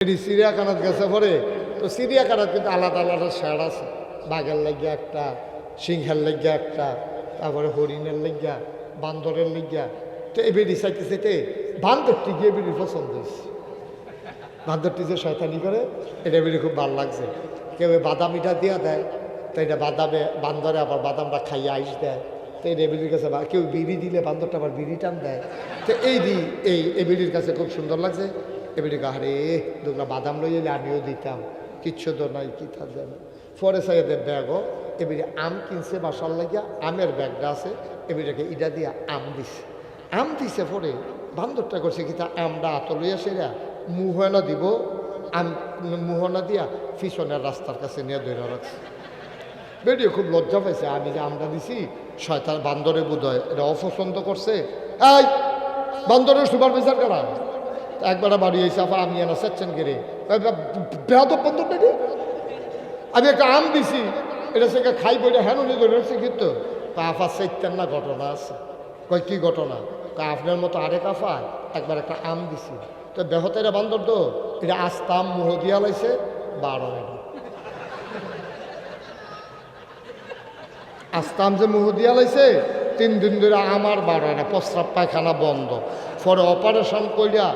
চিড়িয়াখানাত গেছে পরে তো চিড়িয়াখানাত কিন্তু আলাদা আলাদা শেড আছে, বাঘের লাগিয়া একটা, সিংহের লাগিয়া একটা, তারপরে হরিণের লাগিয়া, বান্দরের লাগিয়া। তো এই বেড়ি চাইতে চাইতে বান্দরটি গিয়ে বেড়ির পছন্দ হয়েছে। বান্দরটি যে শয়তানি করে এটা বেড়ি খুব ভালো লাগছে। কেউ বাদামিটা দিয়া দেয়, তো এটা বাদামে বান্দরে আবার বাদামটা খাইয়ে আইস দেয়। তো এই বেড়ির কাছে কেউ বিড়ি দিলে বান্দরটা আবার বিড়ি টান দেয়। তো এই বেড়ির কাছে খুব সুন্দর লাগছে। এবারে গাহারে দুগলা বাদাম লই এলে আমিও দিতাম, কিচ্ছু তো নাই, কি থাকবে না। পরে সাইদের ব্যাগও এবারে আম কিনছে বাসার লাগিয়া, আমের ব্যাগটা আছে, এবারে ইটা দিয়া আম দিছে পরে বান্দরটা করছে কি তা আমটা আত লইয়া সেরা মুহনা দিব, আম মুহনা দিয়া পিছনের রাস্তার কাছে নিয়ে ধরে রাখছে। বেরিয়ে খুব লজ্জা পাইছে, আমি যে আমটা দিছি শয়তান বান্দরে বোধহয় এটা অপছন্দ করছে। এই বান্দরের সুপারভাইজার কারা? একবার বাড়ি এসে আফা আমি এনা চাচ্ছেন গেরে বেহাদ বন্ধু পেটে আমি একটা আম দিছি, এটা সে খাই বইটা হ্যাঁ উনি ধরে রাখছে কিন্তু আফা চাইতেন না, ঘটনা আছে। কয় কি ঘটনা? আপনার মতো আরেক আফা একবার একটা আম দিছি, তো বেহতেরা বান্দর তো এটা আস্তাম মুহ দিয়া লাইছে 12 মিনিট। আস্তাম যে মুহ দিয়া লাইছে 3 দিন ধরে আমার 12 না, প্রস্রাব পায়খানা বন্ধ। পরে অপারেশন কইরা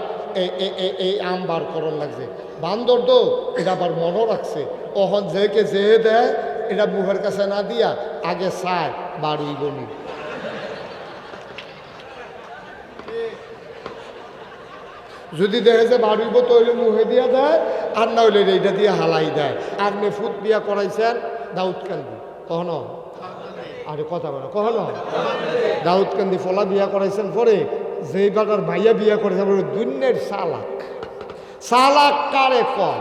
এই আম বার করন লাগছে। বান্দর তো এটা আবার মনও রাখছে, ওখন যেকে যে দেয় এটা মুখের কাছে না দিয়া আগে চায় বাড়ুই বনি। যদি দেখে যে বাড়ুইব তো হইলে মুখে দিয়া দেয়, আর না হইলে এইটা দিয়ে হালাই দেয়। আর ফুট বিয়া করাইছেন দাউদকান্দি, কখনো আরে কথা বলো কখনো দাউদকান্দি ফলা বিয়া করাইছেন পরে যেই বাটার ভাইয়া বিয়া করেছে দুনিয়ার সালাক কারে কম,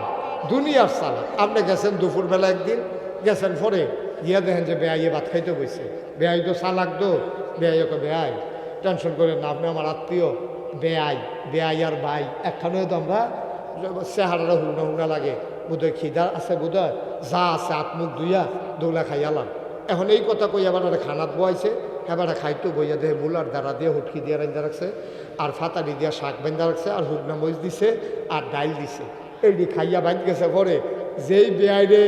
দুনিয়ার সালাক। আপনি গেছেন দুপুরবেলা একদিন গেছেন পরে গিয়া দেখেন যে বেআইয়ে ভাত খাইতে বসে, বেআই তো সালাক দো, বেআই ওকে বেআই টেনশন করেন না, আপনি আমার আত্মীয় বেআই আর ভাই একখানেও তো আমরা চেহারাটা হুগনা লাগে, বোধহয় খিদা আছে, বোধহয় যা আছে আত্মুখ ধুইয়া দৌলা খাইয়ালাম। এখন এই কথা কই আবার খানাত বয়াইছে, এবার খাইতো বইয়া দেহে মূলার দ্বারা দিয়ে হুটকি দিয়ে রান্দা রাখছে, আর ফাতারি দিয়া শাক বান্ধা রাখছে, আর হুগনা মরিচ দিছে, আর ডাইল দিছে। এইটি খাইয়া বাঁধ গেছে পরে যেই বেআইরে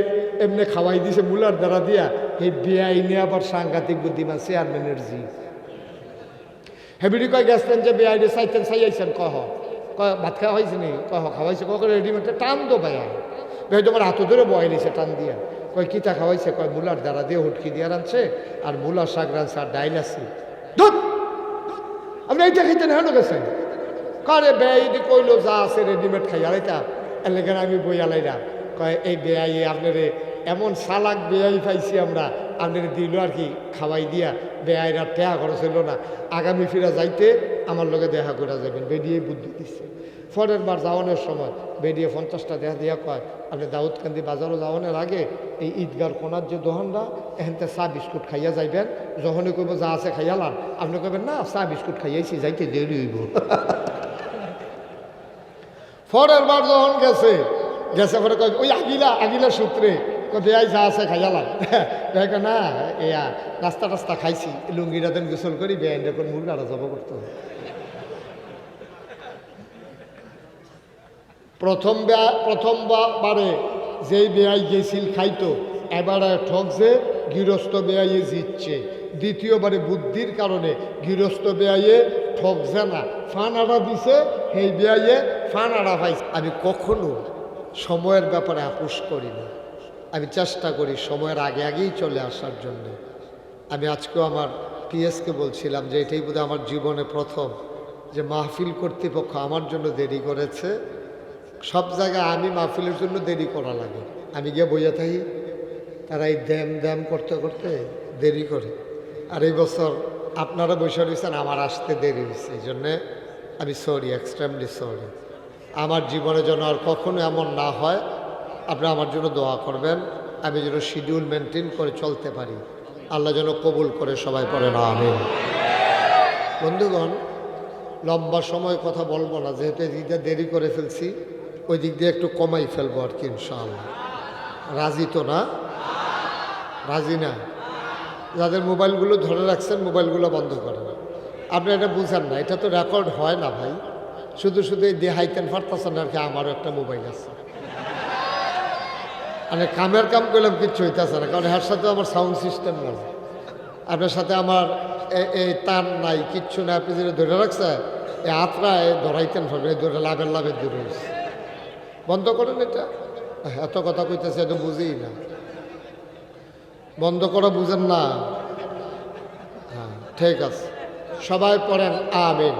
এমনি খাওয়াই দিছে মূলার দ্বারা দিয়া, এই বেআই নিয়ে আবার সাংঘাতিক বুদ্ধিমান চেয়ারম্যানের জি হেবিডি কয় গেছেন যে বেআইরে চাইতেন চাইয়াইছেন, কহ ভাত খাওয়া হয়েছে নি, কহ খাওয়াইছে, কখন রেডিমেডে টান দো ভাইয়া, ভাই তোমার হাত ধরে বয়াইছে টান দিয়া। কয় কিতা খাওয়াইছে? কয় মূলার দ্বারা দিয়ে হুটকি দিয়ে রানছে, আর মূলার শাক রানছে, আর ডাইল আছে। আপনি এইটা খাইতেন হেন গেছেন? কারে বেআইদি কইলো যা আছে রেডিমেড খাইয়ালাইতা, এলাকার আমি বইয়ালাইরা। কয় এই বেআই আপনার এমন সালাক বেআই পাইছি আমরা, আপনার দিল আর কি খাওয়াই দিয়া, বেআইরা টেহা খরচ হইল না, আগামী ফিরা যাইতে আমার লগে দেখা করে যাবেন। বেরিয়ে বুদ্ধি দিচ্ছে। পরের বার যাওয়ানোর সময় বেরিয়ে 50টা দেখা দিয়া কয় আপনি দাউদকান্দি বাজারও যাওয়ানোর আগে এই ঈদগার কোনার যে দোকানটা এখানতে চা বিস্কুট খাইয়া যাইবেন, যখনই কইব যা আছে খাইয়ালাম, আপনি কইবেন না চা বিস্কুট খাইয়াইছি, যাইতে দেরি হইব। পরের বার যখন গেছে পরে কয় ওই আগিলা সূত্রে বেআই যা আছে খাইয়ালাম, দেখ না এয়া নাস্তা টাস্তা খাইছি, লুঙ্গিটা দেন গোসল করি বেআইন দেখুন মুরগাটা জব করতে হবে। প্রথমবারে যেই বেআই গেছিল খাইতো, এবারে ঠকছে গৃহস্থ বেআইয়ে জিতছে। দ্বিতীয়বারে বুদ্ধির কারণে গৃহস্থ বেআইয়ে ঠকছে না, ফানাড়া দিছে, সেই বেআইয়ে ফানাড়া পাইছে। আমি কখনো সময়ের ব্যাপারে আপোষ করি না, আমি চেষ্টা করি সময়ের আগেই চলে আসার জন্য। আমি আজকেও আমার পিএসকে বলছিলাম যে এটাই বোধহয় আমার জীবনে প্রথম যে মাহফিল কর্তৃপক্ষ আমার জন্য দেরি করেছে। সব জায়গায় আমি মাহফিলের জন্য দেরি করা লাগে, আমি গিয়ে বইয়া থাকি, তারা এই দ্যাম করতে করতে দেরি করে। আর এই বছর আপনারা বসে রয়েছেন, আমার আসতে দেরি হয়েছে, এই জন্যে আমি সরি, এক্সট্রিমলি সরি। আমার জীবনে যেন আর কখনো এমন না হয়, আপনারা আমার জন্য দোয়া করবেন, আমি যেন শিডিউল মেনটেন করে চলতে পারি, আল্লাহ যেন কবুল করে সবাই পড়ে না আমিন। বন্ধুগণ, লম্বা সময় কথা বলবো না, যেহেতু এদিকটা দেরি করে ফেলছি, ওই দিক দিয়ে একটু কমাই ফেলবো আর কি ইনশাআল্লাহ। রাজি তো না? রাজি না? যাদের মোবাইলগুলো ধরে রাখছেন মোবাইলগুলো বন্ধ করেন। আপনি এটা বুঝেন না, এটা তো রেকর্ড হয় না ভাই, শুধু শুধু এই দেহাইতেন পারতেছেন আর কি, আমারও একটা মোবাইল আছে। মানে কামের কাম করলাম কিচ্ছু হইতেছে না, কারণ এর সাথে আমার সাউন্ড সিস্টেম নাই, আপনার সাথে আমার এই তার নাই, কিচ্ছু না। আপনি যেটা ধরে রাখছে এই আত্রায় ধরাইতেন পারবেন, এই ধরে লাভের দূরে হয়েছে। বন্ধ করেন এটা, এত কথা কইতেছে এত বুঝি না, বন্ধ করা বুঝেন না। হ্যাঁ ঠিক আছে, সবাই পড়েন আমিন।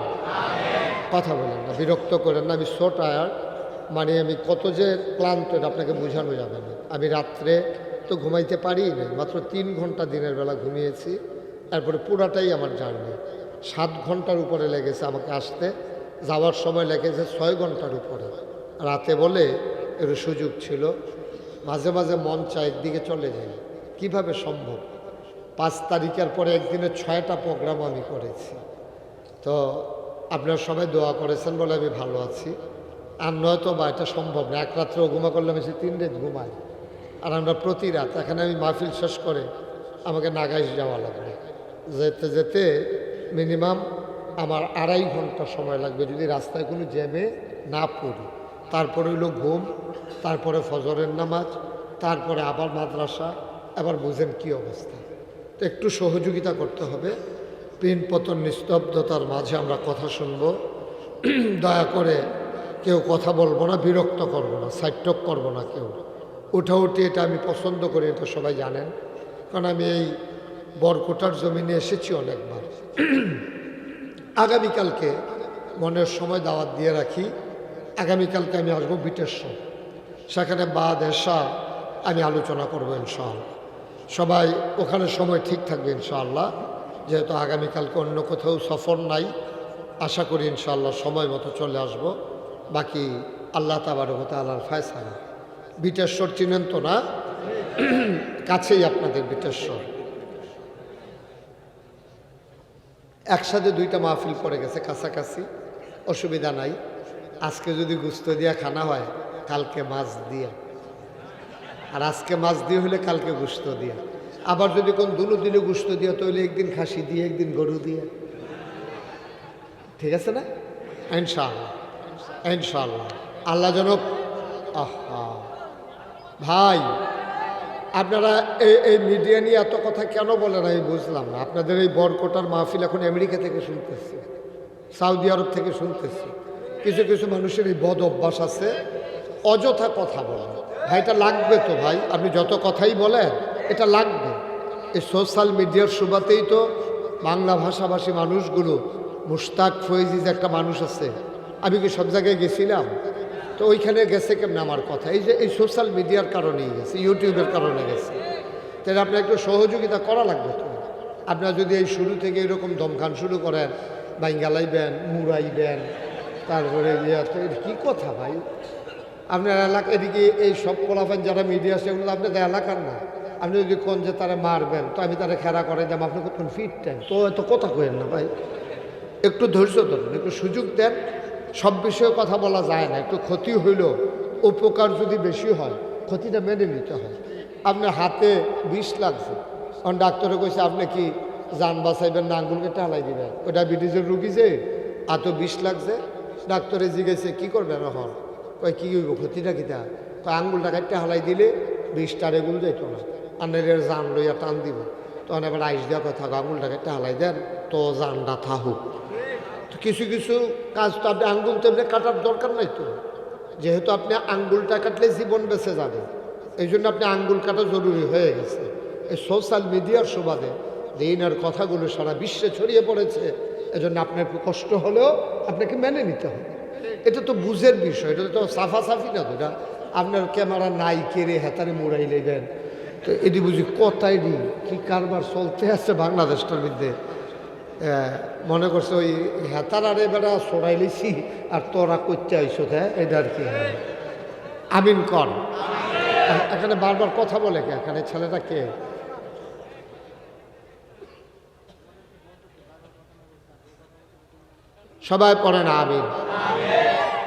কথা বলেন না, বিরক্ত করেন না। আমি সো টায়ার্ড, মানে আমি কত যে ক্লান্ত এটা আপনাকে বোঝানো যাবে না। আমি রাত্রে তো ঘুমাইতে পারি না, মাত্র 3 ঘন্টা দিনের বেলা ঘুমিয়েছি, তারপরে পুরাটাই আমার জার্নি 7 ঘন্টার উপরে লেগেছে আমাকে আসতে, যাওয়ার সময় লেগেছে 6 ঘন্টার উপরে। রাতে বলে এর সুযোগ ছিল, মাঝে মাঝে মন চায় একদিকে চলে যাই, কিভাবে সম্ভব? 5 তারিখের পরে একদিনে 6টা প্রোগ্রাম আমি করেছি। তো আপনারা সবাই দোয়া করেছেন বলে আমি ভালো আছি, আর নয়তো বা এটা সম্ভব না। এক রাত্রেও ঘুমা করলে আমি 3 রাত ঘুমাই, আর আমরা প্রতি রাত এখানে আমি মাহফিল শেষ করে আমাকে নাগাইশ যাওয়া লাগবে, যেতে যেতে মিনিমাম আমার 2.5 ঘন্টা সময় লাগবে যদি রাস্তায় কোনো জ্যামে না পড়ি। তারপরে হইল ঘুম, তারপরে ফজরের নামাজ, তারপরে আবার মাদ্রাসা, আবার বুঝেন কি অবস্থা। তো একটু সহযোগিতা করতে হবে। পিন পতন নিস্তব্ধতার মাঝে আমরা কথা শুনব, দয়া করে কেউ কথা বলবো না, বিরক্ত করব না, সাইটক করব না কেউ। উঠাউঠি এটা আমি পছন্দ করি, এটা সবাই জানেন, কারণ আমি এই বরকোটার জমিনে এসেছি অনেকবার। আগামীকালকে মনের সময় দাওয়াত দিয়ে রাখি, আগামীকালকে আমি আসবো বিটেশ্বর, সেখানে বাদ এসা আমি আলোচনা করবো ইনশাআল্লাহ। সবাই ওখানে সময় ঠিক থাকবে ইনশাআল্লাহ, যেহেতু আগামীকালকে অন্য কোথাও সফর নাই। আশা করি ইনশাআল্লাহ সময় মতো চলে আসব। বাকি আল্লাহ তাবারক ওয়া তাআলার ফয়সালা। বিটেশ্বর চিনেন তো না? কাছেই আপনাদের বিটেশ্বর। একসাথে 2টা মাহফিল পড়ে গেছে কাছাকাছি, অসুবিধা নাই। আজকে যদি গুস্ত দিয়া খানা হয়, কালকে মাছ দিয়া, আর আজকে মাছ দিয়ে হলে কালকে গুস্ত দিয়া। আবার যদি কোন দুদিনে গুস্ত দিয়া, তাহলে একদিন খাসি দিয়ে একদিন গরু দিয়ে, ঠিক আছে না? ইনশাআল্লাহ ইনশাআল্লাহ। আল্লাহ যেন আহা ভাই, আপনারা এই মিডিয়া নিয়ে এত কথা কেন বলেন আমি বুঝলাম না। আপনাদের এই বরকোটার মাহফিল এখন আমেরিকা থেকে শুনতেছি, সৌদি আরব থেকে শুনতেছি। কিছু কিছু মানুষের এই বদ অভ্যাস আছে, অযথা কথা বলেন। ভাই এটা লাগবে তো ভাই, আপনি যত কথাই বলেন এটা লাগবে। এই সোশ্যাল মিডিয়ার সুবাদেই তো বাংলা ভাষাভাষী মানুষগুলো, মুশতাক ফয়েজি যে একটা মানুষ আছে, আমি কি সব জায়গায় গেছিলাম? তো ওইখানে গেছে কেমন আমার কথা? এই যে এই সোশ্যাল মিডিয়ার কারণেই গেছে, ইউটিউবের কারণে গেছে। তাহলে আপনার একটু সহযোগিতা করা লাগবে তো। আপনারা যদি এই শুরু থেকে এরকম দমখান শুরু করেন, বাইঙ্গালাইবেন, মুড়াইবেন, তারপরে তো কী কথা ভাই? আপনার এলাকা এদিকে এই সব পোলাফেন যারা মিডিয়া সেগুলো আপনাদের এলাকার না। আপনি যদি কোন যে তারা মারবেন, তো আমি তারা খেলা করে যাবো, আপনি কতক্ষণ ফিট টাইম তো এত কথা কইেন না ভাই। একটু ধৈর্য ধরুন, একটু সুযোগ দেন। সব বিষয়ে কথা বলা যায় না, একটু ক্ষতি হইলেও উপকার যদি বেশি হয়, ক্ষতিটা মেনে নিতে হয়। আপনার হাতে বিষ লাগছে, কারণ ডাক্তারে কইছে আপনি কি যান বাঁচাইবেন না আঙ্গুল কেটে হালাই দিবেন? ওই ডায়াবেটিসের রুগী যে এত বিষ লাগছে, ডাক্তারে জিজ্ঞেসে কী করবেন এখন? কই কী হইব, ক্ষতিটা কীটা? কয় আঙ্গুলটা কাটতে হালাই দিলে বিষটা রেগুল যাইত না, আনের জান লইয়া টান দিব। তখন এবার আইস দেওয়া কথা, আঙ্গুলটা কাটতে হালাই দেন তো জানটা থাকুক। তো কিছু কিছু কাজ তো আপনি আঙ্গুল তো কাটার দরকার নাই তো, যেহেতু আপনি আঙ্গুলটা কাটলে জীবন বেঁচে যাবে, এই জন্য আপনি আঙ্গুল কাটা জরুরি হয়ে গেছে। এই সোশ্যাল মিডিয়ার সুবাদে দিনের কথাগুলো সারা বিশ্বে ছড়িয়ে পড়েছে, এজন্য আপনার একটু কষ্ট হলেও আপনাকে মেনে নিতে হবে। এটা তো বুঝের বিষয়, এটা তো সাফাসাফি না। তো এটা আপনার ক্যামেরা নাই কেড়ে হেতারে মুড়াই নেবেন, তো এটি বুঝি কথাই নি কী কারবার চলতে আছে বাংলাদেশটার মধ্যে। মনে করছে ওই হেতার আরে বেড়া সরাই লিছি আর তোরা করতে আইসো, হ্যাঁ এটা আর কি। আমিন কর। এখানে বারবার কথা বলে কে? এখানে ছেলেটা কে? সবাই পড়েন আমিন।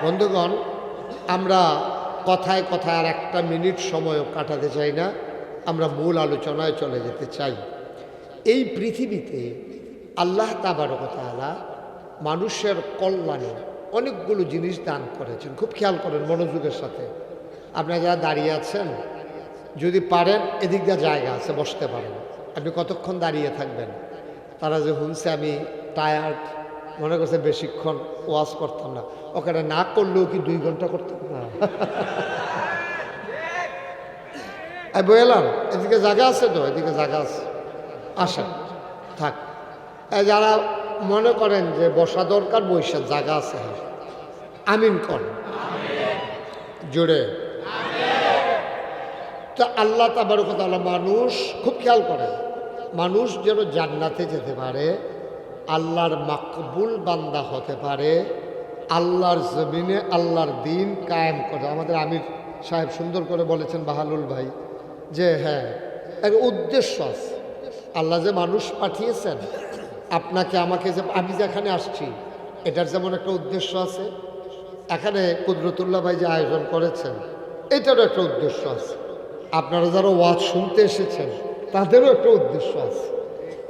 বন্ধুগণ, আমরা কথায় কথায় আর একটা মিনিট সময়ও কাটাতে চাই না, আমরা মূল আলোচনায় চলে যেতে চাই। এই পৃথিবীতে আল্লাহ তাবারক ওয়া তাআলা মানুষের কল্যাণে অনেকগুলো জিনিস দান করেছেন। খুব খেয়াল করেন মনোযোগের সাথে। আপনারা যারা দাঁড়িয়ে আছেন, যদি পারেন এদিক দিয়ে জায়গা আছে, বসতে পারেন। আপনি কতক্ষণ দাঁড়িয়ে থাকবেন? তারা যে শুনছে আমি টায়ার্ড, মনে করছে বেশিক্ষণ ওয়াজ করতাম না, ওখানে না করলেও কি 2 ঘন্টা করতাম না? বললাম এদিকে জায়গা আছে তো, এদিকে জায়গা আছে, আসেন থাক। যারা মনে করেন যে বসা দরকার, বৈশাখ জায়গা আছে, হ্যাঁ আমিন কর জোরে। তো আল্লাহ তাবারক ওয়া তাআলা মানুষ, খুব খেয়াল করেন, মানুষ যেন জান্নাতে যেতে পারে, আল্লাহর মাকবুল বান্দা হতে পারে, আল্লাহর জমিনে আল্লাহর দিন কায়েম করে। আমাদের আমির সাহেব সুন্দর করে বলেছেন, বাহালুল ভাই, যে হ্যাঁ এক উদ্দেশ্য আছে। আল্লাহ যে মানুষ পাঠিয়েছেন আপনাকে আমাকে, যে আমি যেখানে আসছি এটার যেমন একটা উদ্দেশ্য আছে, এখানে কুদরতুল্লাহ ভাই যে আয়োজন করেছেন এটারও একটা উদ্দেশ্য আছে। আপনারা যারা ওয়াজ শুনতে এসেছেন তাদেরও একটা উদ্দেশ্য আছে।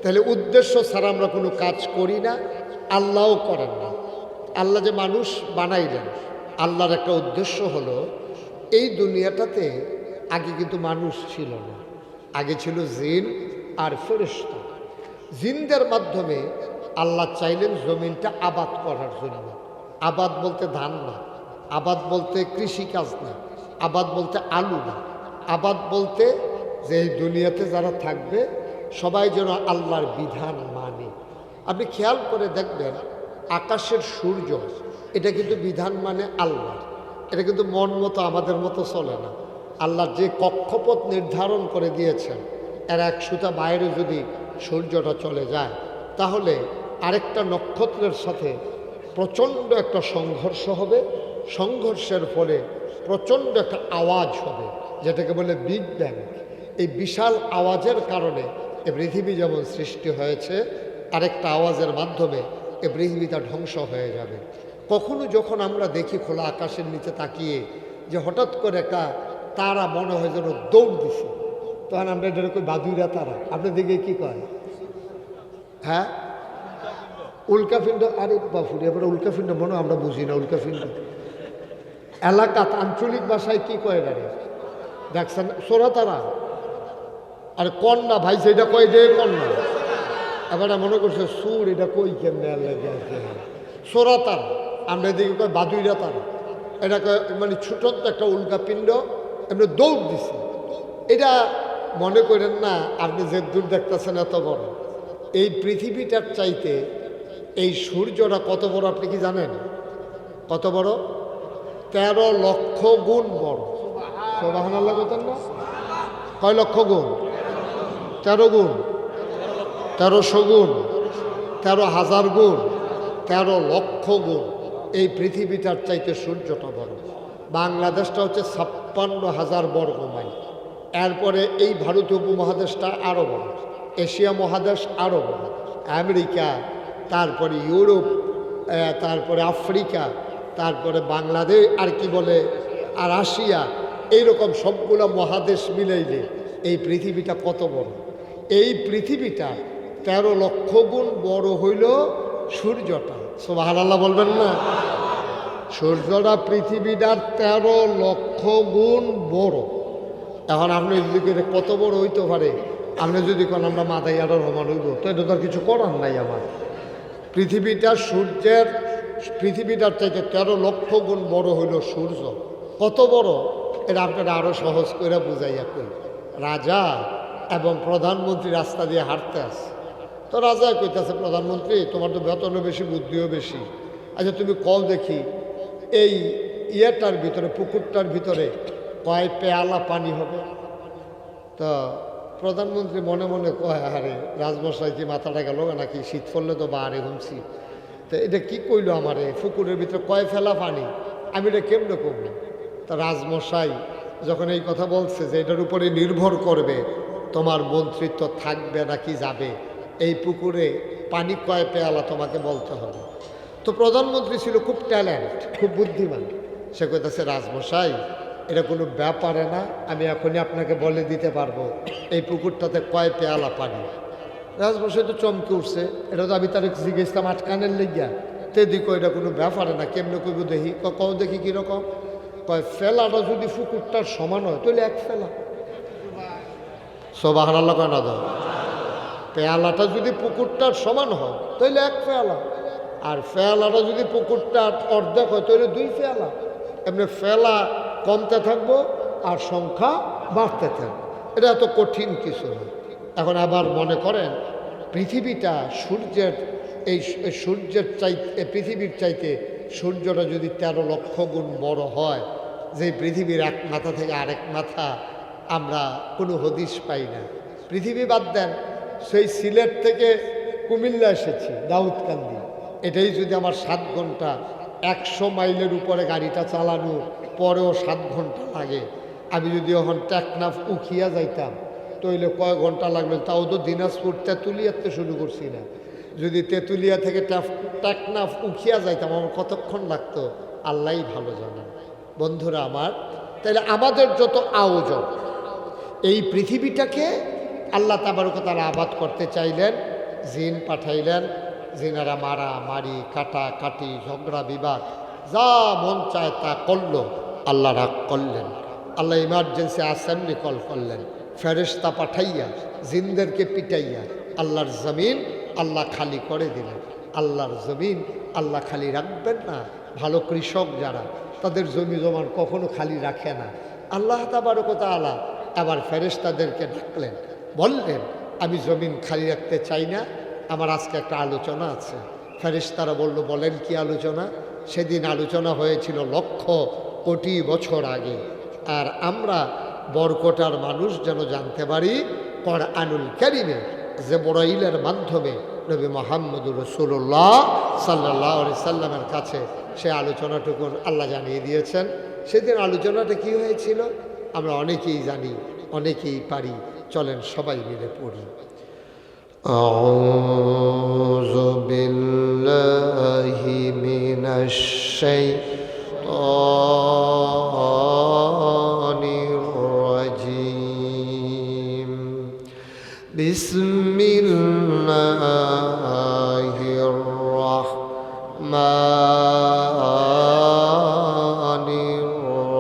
তাহলে উদ্দেশ্য ছাড়া আমরা কোনো কাজ করি না, আল্লাহও করেন না। আল্লাহ যে মানুষ বানাইলেন, আল্লাহর একটা উদ্দেশ্য হলো, এই দুনিয়াটাতে আগে কিন্তু মানুষ ছিল না, আগে ছিল জিন আর ফেরেশতা। জিনদের মাধ্যমে আল্লাহ চাইলেন জমিনটা আবাদ করার জন্য। আবাদ বলতে ধান না, আবাদ বলতে কৃষিকাজ না, আবাদ বলতে আলু না, আবাদ বলতে যে এই দুনিয়াতে যারা থাকবে সবাই যেন আল্লাহর বিধান মানে। আপনি খেয়াল করে দেখবেন আকাশের সূর্য, এটা কিন্তু বিধান মানে আল্লাহ, এটা কিন্তু মন মতো আমাদের মতো চলে না। আল্লাহ যে কক্ষপথ নির্ধারণ করে দিয়েছেন, এর এক সুতা বাইরে যদি সূর্যটা চলে যায় তাহলে আরেকটা নক্ষত্রের সাথে প্রচণ্ড একটা সংঘর্ষ হবে, সংঘর্ষের ফলে প্রচণ্ড একটা আওয়াজ হবে, যেটাকে বলে বিগ ব্যাং। এই বিশাল আওয়াজের কারণে এ পৃথিবী যেমন সৃষ্টি হয়েছে, আরেকটা আওয়াজের মাধ্যমে এ পৃথিবীটা ধ্বংস হয়ে যাবে। কখনো যখন আমরা দেখি খোলা আকাশের নিচে তাকিয়ে যে হঠাৎ করে একটা তারা মনে হয় যেন দৌড় দিছে, তখন আমরা এটা কই বাদুইরা তারা। আপনার দিকে কি কয়? হ্যাঁ উল্কাপিণ্ড। আরে বাপুরে, এবার উল্কাপিণ্ড মনে আমরা বুঝি না। উল্কাপিণ্ড এলাকাত আঞ্চলিক ভাষায় কি কয় গাড়ি দেখছেন? সোরা তারা। আর কন্যা ভাই সেটা কয় যে কন্যা, এবার মনে করছে সুর, এটা কই কেমনে লেগে আছে সোরা তারা। আমরা এদিকে কয় বাদুইরা তারা। এটা মানে ছোট্ট একটা উল্কাপিণ্ড এমনি দৌড় দিছে। এটা মনে করেন না আপনি যে দূর দেখতেছেন এত বড়, এই পৃথিবীটার চাইতে এই সূর্যটা কত বড় আপনি কি জানেন? কত বড়? 13 লক্ষ গুণ বড়। সুবহানাল্লাহ বলতেন না? কয় লক্ষ গুণ? 13 গুণ, 1300 গুণ, 13,000 গুণ, 13 লক্ষ গুণ এই পৃথিবীটার চাইতে সূর্যটা বড়। বাংলাদেশটা হচ্ছে 56,000 বর্গ মাইল। এরপরে এই ভারতীয় উপমহাদেশটা আরও বড়, এশিয়া মহাদেশ আরও বড়, আমেরিকা, তারপরে ইউরোপ, তারপরে আফ্রিকা, তারপরে বাংলাদেশ, আর কি বলে, আর রাশিয়া, এইরকম সবগুলো মহাদেশ মিলাইলে এই পৃথিবীটা কত বড়। এই পৃথিবীটা 13 লক্ষ গুণ বড় হইল সূর্যটা। সুবহানাল্লাহ বলবেন না? সূর্যটা পৃথিবীটার 13 লক্ষ গুণ বড়। এখন আপনি যদি কত বড় হইতে পারে, আপনি যদি কোন আমরা মাথায় আরো রমান হইব, তো এটা তো আর কিছু করার নাই আমার। পৃথিবীটার থেকে 13 লক্ষ গুণ বড় হইল সূর্য। কত বড় এটা আপনারা আরো সহজ করে বুঝাইয়া কই। রাজা এবং প্রধানমন্ত্রী রাস্তা দিয়ে হাঁটতে আসে, তো রাজা কইতেছে, প্রধানমন্ত্রী তোমার তো বেতনও বেশি, বুদ্ধিও বেশি, আচ্ছা তুমি কল দেখি এই ইয়েটার ভিতরে, পুকুরটার ভিতরে কয় পেয়ালা পানি হবে? তো প্রধানমন্ত্রী মনে মনে কয়, আরে রাজমশাই কি মাথাটা গেল নাকি, শীত পড়লে তো বাহারে ঘুমছি, তো এটা কি কইলো আমারে, পুকুরের ভিতরে কয় ফেলা পানি, আমি এটা কেমনে করব? তা রাজমশাই যখন এই কথা বলছে যে এটার উপরে নির্ভর করবে তোমার মন্ত্রিত্ব থাকবে নাকি যাবে, এই পুকুরে পানি কয় পেয়ালা তোমাকে বলতে হবে। তো প্রধানমন্ত্রী ছিল খুব ট্যালেন্ট, খুব বুদ্ধিমান, সে কইতেছে, রাজমশাই এটা কোনো ব্যাপারে না, আমি এখনই আপনাকে বলে দিতে পারবো এই পুকুরটাতে কয় পেয়ালা পানি। রাজমশাই তো চমকে উঠছে, এটা তো আমি তার জিজ্ঞেসলাম আটকানের লেগিয়া, তেদি কই এটা কোনো ব্যাপারে না, কেমনে কইব দেখি, কও দেখি কীরকম। কয় ফেলাটা যদি পুকুরটার সমান হয় তাহলে এক ফেলা। সুবহানাল্লাহ কয় না দাও। পেয়ালাটা যদি পুকুরটার সমান হয় তাহলে এক পেয়ালা, আর ফেয়ালাটা যদি পুকুরটার অর্ধেক হয় তাহলে দুই পেয়ালা। এমনি ফেলা কমতে থাকবো আর সংখ্যা বাড়তে থাকবে। এটা এত কঠিন কিছু না। এখন আবার মনে করেন পৃথিবীটা সূর্যের এই সূর্যের চাইতে, পৃথিবীর চাইতে সূর্যটা যদি 13 লক্ষ গুণ বড় হয়, যে পৃথিবীর এক মাথা থেকে আরেক মাথা আমরা কোনো হদিশ পাই না। পৃথিবী বাদ দেন, সেই সিলেট থেকে কুমিল্লা এসেছি দাউদকান্দি, এটাই যদি আমার 7 ঘন্টা, 100 মাইলের উপরে গাড়িটা চালানো পরেও 7 ঘন্টা লাগে। আমি যদি এখন টেকনাফ উখিয়া যাইতাম তাহলে কয় ঘন্টা লাগলো, তাও তো দিনাজপুর তেঁতুলিয়াতে শুরু করছি না। যদি তেঁতুলিয়া থেকে টেকনাফ উখিয়া যাইতাম আমার কতক্ষণ লাগতো আল্লাহই ভালো জানেন। বন্ধুরা আমার, তাহলে আমাদের যত আয়োজন, এই পৃথিবীটাকে আল্লাহ তাবারক ওয়া তাআলা আবাদ করতে চাইলেন, জিন পাঠাইলেন। জিনারা মারা মারি, কাটা কাটি, ঝগড়া বিবাদ, যা মন চায় তা করলো। আল্লাহ রাগ করলেন, আল্লাহ ইমার্জেন্সি অ্যাসেম্বলি কল করলেন, ফেরেশতা পাঠাইয়া জিনদেরকে পিটাইয়া আল্লাহর জমিন আল্লাহ খালি করে দিলেন। আল্লাহর জমিন আল্লাহ খালি রাখবেন না? ভালো কৃষক যারা, তাদের জমি জমান কখনো খালি রাখে না। আল্লাহ তাবারক ওয়া তাআলা আবার ফেরেশতাদেরকে ডাকলেন, বললেন আমি জমিন খালি রাখতে চাই না, আমার আজকে একটা আলোচনা আছে। ফেরেশতারা বলল, বলেন কি আলোচনা? সেদিন আলোচনা হয়েছিল লক্ষ কোটি বছর আগে, আর আমরা বরকটার মানুষ যেন জানতে পারি কোরআনুল কারীমে জিবরাইলের মাধ্যমে নবী মুহাম্মদুর রাসূলুল্লাহ সাল্লাল্লাহু আলাইহি সাল্লামের কাছে সে আলোচনাটুকু আল্লাহ জানিয়ে দিয়েছেন। সেদিন আলোচনাটা কি হয়েছিল আমরা অনেকেই জানি, অনেকেই পারি। চলেন সবাই মিলে পড়ি। আউযু বিল্লাহি মিনাশ শাইতানির রাজীম। বিসমিল্লাহির রাহমানির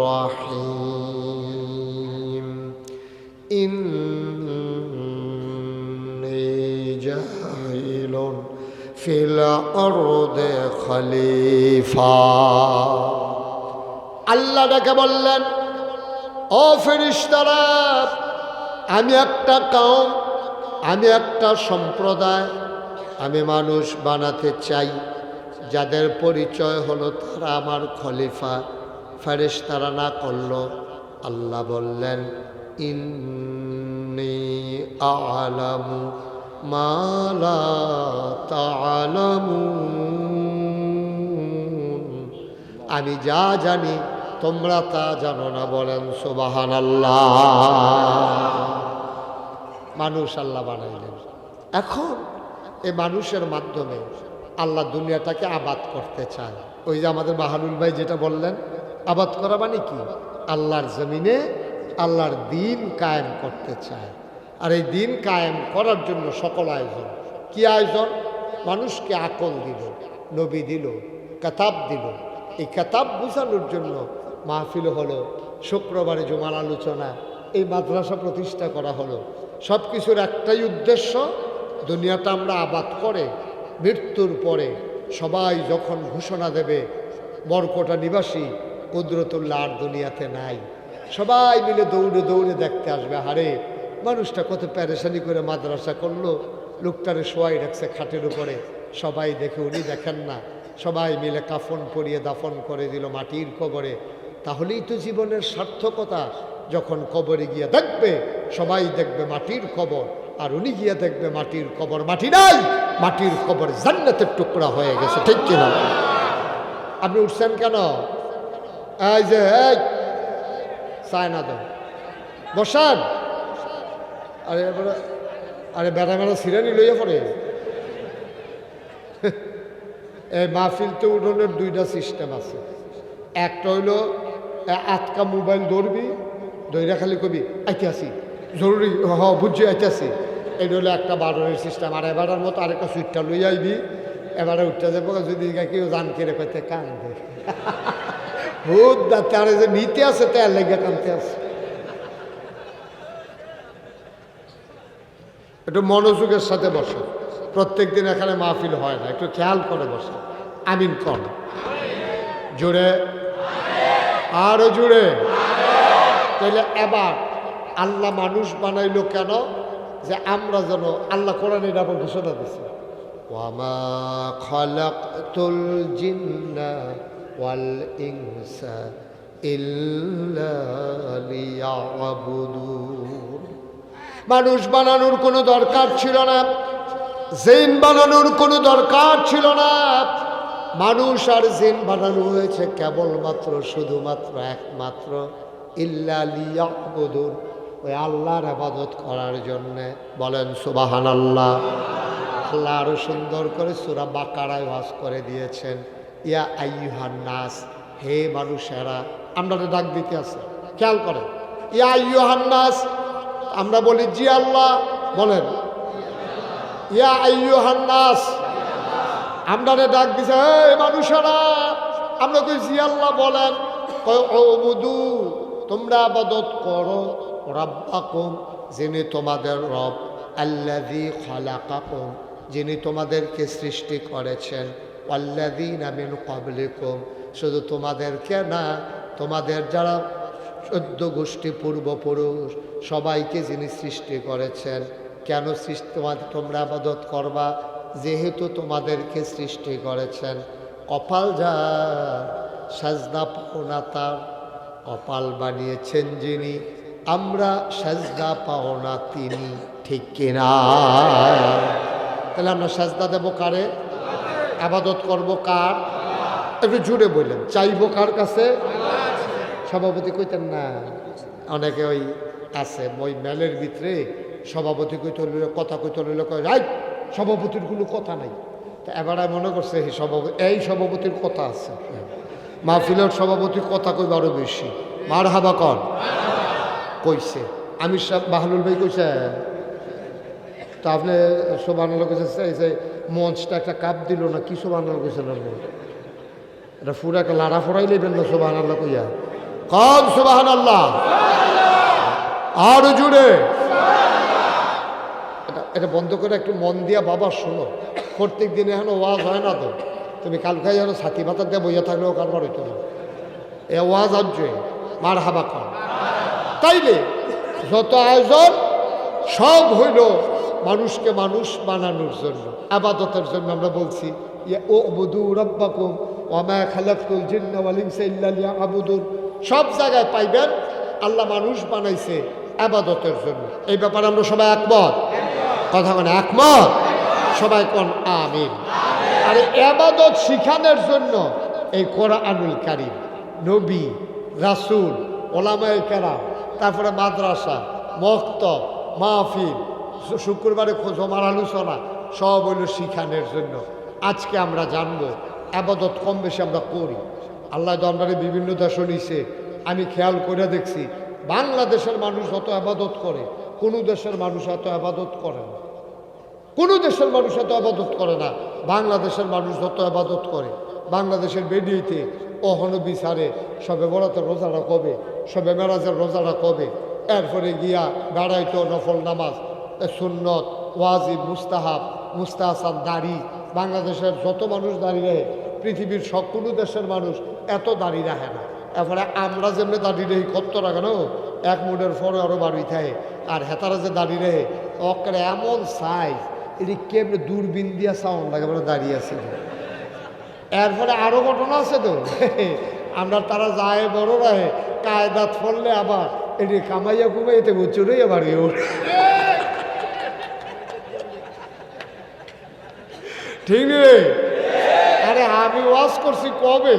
রাহিম। ইন্নী জাইলুন ফিল আরদি খলিফা। আল্লাহ ডেকে বললেন, ও ফেরেশতারা, আমি একটা কওম, আমি একটা সম্প্রদায়, আমি মানুষ বানাতে চাই যাদের পরিচয় হলো তারা আমার খলিফা। ফেরেশতারা না করলো। আল্লাহ বললেন, ইন্নী আ'লামু মা লা তা'লামুন, আমি যা জানি তোমরা তা জানো না। বলেন সুবহানাল্লাহ। মানুষ আল্লাহ বানাইলেন। এখন এই মানুষের মাধ্যমে আল্লাহ দুনিয়াটাকে আবাদ করতে চায়। ওই যে আমাদের বাহানুল ভাই যেটা বললেন, আবাদ করা মানে কি? আল্লাহর জমিনে আল্লাহর দিন কায়েম করতে চায়। আর এই দিন কায়েম করার জন্য সকল আয়োজন। কি আয়োজন? মানুষকে আকল দিল, নবী দিল, কিতাব দিল। এই কিতাব বুঝানোর জন্য মাহফিল হলো, শুক্রবারে জুমার আলোচনা, এই মাদ্রাসা প্রতিষ্ঠা করা হলো। সব কিছুর একটাই উদ্দেশ্য, দুনিয়াটা আমরা আবাদ করে মৃত্যুর পরে সবাই যখন ঘোষণা দেবে বরকটা নিবাসী কুদরতুল্লাহ আর দুনিয়াতে নাই, সবাই মিলে দৌড়ে দৌড়ে দেখতে আসবে, হারে মানুষটা কত পেরেশানি করে মাদ্রাসা করলো, লোকটারে শোয়াই রাখছে খাটের উপরে, সবাই দেখে উনি দেখেন না, সবাই মিলে কাফন পরিয়ে দাফন করে দিল মাটির কবরে। তাহলেই তো জীবনের সার্থকতা। যখন কবরে গিয়ে দেখবে, সবাই দেখবে মাটির কবর, আর উনি গিয়ে দেখবে মাটির কবর মাটি নাই, মাটির কবর জান্নাতের টুকরা হয়ে গেছে। ঠিক কিনা? আপনি উঠছেন কেন? এই যে চায় না তো বসান। আরে আরে বেড়া বেড়া সিরানি লইয়া পড়ে। এই মাহফিলতে উঠোনের দুইটা সিস্টেম আছে। একটা হইল আটকা মোবাইল ধরবি, ধৈরা খালি কবি আইতে আসি, জরুরি বুঝছি আইতে আসি। এটা হলো একটা বারোরের সিস্টেম। আর এবারের মতো আরেকটা সুইটটা লই আইবি, এবারে উঠতে যাবো যদি কেউ জান কেড়ে পেতে কান্দে ভূত দা তারে যে নিতে আছে তার লেগে কানতে আছে। একটু মনোযোগের সাথে বসো, প্রত্যেক দিন এখানে মাহফিল হয় না, একটু খেয়াল করে বসো। আমিন কর জোরে, আরো জোরে। তাহলে এবার আল্লাহ মানুষ বানাইলো কেন? যে আমরা যেন, আল্লাহ কোরআনে এটা ঘোষণা দিচ্ছে, ওয়ামা খালাকতুল জিন্না ওয়াল ইনসা ইল্লা লিয়াবুদুন। মানুষ বানানোর কোনো দরকার ছিল না, জিন বানানোর কোনো দরকার ছিল না। মানুষ আর জিন বানানো হয়েছে কেবলমাত্র, শুধুমাত্র, একমাত্র ইল্লা লিয়াবুদুন, ওই আল্লাহর ইবাদত করার জন্যে। বলেন সুবহানাল্লাহ। আল্লাহ আরো সুন্দর করে সূরা বাকারায় ওয়াজ করে দিয়েছেন, ইয়া আইয়ুহান নাস, হে মানুষেরা। আমরা ডাক দিতে আছে, খেয়াল করেন, ইয়া আইয়ুহান নাস। আমরা বলি জি আল্লাহ, বলেন ইয়া আইয়ুহান নাস। আমরা ডাক দিছে, হে মানুষেরা। আমরা কই জি আল্লাহ, বলেন উবুদু, তোমরা ইবাদত করো, রাব্বাকুম, যিনি তোমাদের রব, আল্লাযী খালাকাকুম, যিনি তোমাদেরকে সৃষ্টি করেছেন, ওয়াল্লাযীনা মিন ক্বাবলিকুম, শুধু তোমাদেরকে না, তোমাদের যারা 14 গোষ্ঠী পূর্বপুরুষ সবাইকে যিনি সৃষ্টি করেছেন। কেন সৃষ্টি? তোমরা ইবাদত করবা, যেহেতু তোমাদেরকে সৃষ্টি করেছেন। কপাল যার, সাজদা পাও না তার, কপাল বানিয়েছেন যিনি, আমরা সাজদা পাও না তিনি, ঠিক কিনা? তাহলে আমরা সাজদা দেব কারে? ইবাদত করব কার? একটু জুড়ে বললেন, চাইবো কার কাছে? সভাপতি কইতেন না, অনেকে ওই আছে ওই মেলের ভিতরে সভাপতি কইতে হইল, কথা কইতে হইল, কয় রাইট, সভাপতির কোনো কথা নাই। তা এবারে মনে করছে এই সভাপতির কথা আছে, মাহফিলের সভাপতির কথা কইব আরো বেশি। মার হাবা কর কইছে, আমির সাহেব বাহলুল ভাই কইছে, তা আপনি সুবহানাল্লাহ কইছে, যে মঞ্চটা একটা কাপ দিল না, কি সুবহানাল্লাহ কইছেন আপনি? এটা পুরো একটা লাড়া ফোড়াই নেবেন না সুবহানাল্লাহ কইয়া, কন সুবহানাল্লাহ আরো জুড়ে। এটা বন্ধ করে একটু মন দিয়া বাবা শোনো, প্রত্যেক দিনে এখন ওয়াজ হয় না তো, তুমি কালকে যেন ছাতি ভাতা দিয়ে বইয়া থাকলেও কারবার হইতো না, এ ওয়াজ আসছে। মার হাবা কর। তাইলে যত আয়োজন সব হইল মানুষকে মানুষ বানানোর জন্য, ইবাদতের জন্য। আমরা বলছি উবুদু রাব্বাকুম ওয়া মা খালাকতুল জিন্না ওয়াল ইনসা ইল্লা লিয়াবুদুন। সব জায়গায় পাইবেন আল্লাহ মানুষ বানাইছে ইবাদতের জন্য। এই ব্যাপারে আমরা সবাই একমত, কথা বলে একমত, সবাই কোন আমিন। আর ইবাদত শিখানোর জন্য এই কোরআনুল কারীম, নবী, রাসূল, ওলামায়ে কেরাম, তারপরে মাদ্রাসা, মক্তব, মাহফিল, শুক্রবারে জমার আলোচনা, সব হইল শিখানোর জন্য। আজকে আমরা জানবো ইবাদত কম বেশি আমরা করি। আল্লাহ দরবারে বিভিন্ন দেশও নিছে, আমি খেয়াল করে দেখছি বাংলাদেশের মানুষ যত ইবাদত করে কোনো দেশের মানুষ এত ইবাদত করে না, কোনো দেশের মানুষ এত ইবাদত করে না। বাংলাদেশের মানুষ যত ইবাদত করে, বাংলাদেশের বেডিতে অহনো বিচারে সবে বরাতের রোজাটা কবে, সবে মেরাজের রোজাটা কবে, এরপরে গিয়া বেড়াইতো নফল নামাজ, সুন্নত, ওয়াজিব, মুস্তাহাব, মুস্তাহসান, দাড়ি। বাংলাদেশের যত মানুষ দাঁড়িয়ে রাখে, পৃথিবীর সব কোনো দেশের মানুষ এত দাড়ি রাখে না। এরপরে আমরা যেমনি দাঁড়িয়ে রাখি কত রাখে না, এক মুডের পরে আরও বাড়ি থাকে। আর হেতারা যে দাঁড়িয়ে রাখে অকের এমন সাইজ, এটি কেমনি দূরবীন দিয়া সাউন্ড লাগে বলে দাঁড়িয়ে আছে। এরপরে আরও ঘটনা আছে তো, আমরা তারা যায় বড় রাহে কায়দাত ফললে আবার এটি কামাইয়া কুমাইতে চুরেই আবার ঠিক নেই। আরে আমি ওয়াজ করছি কবে,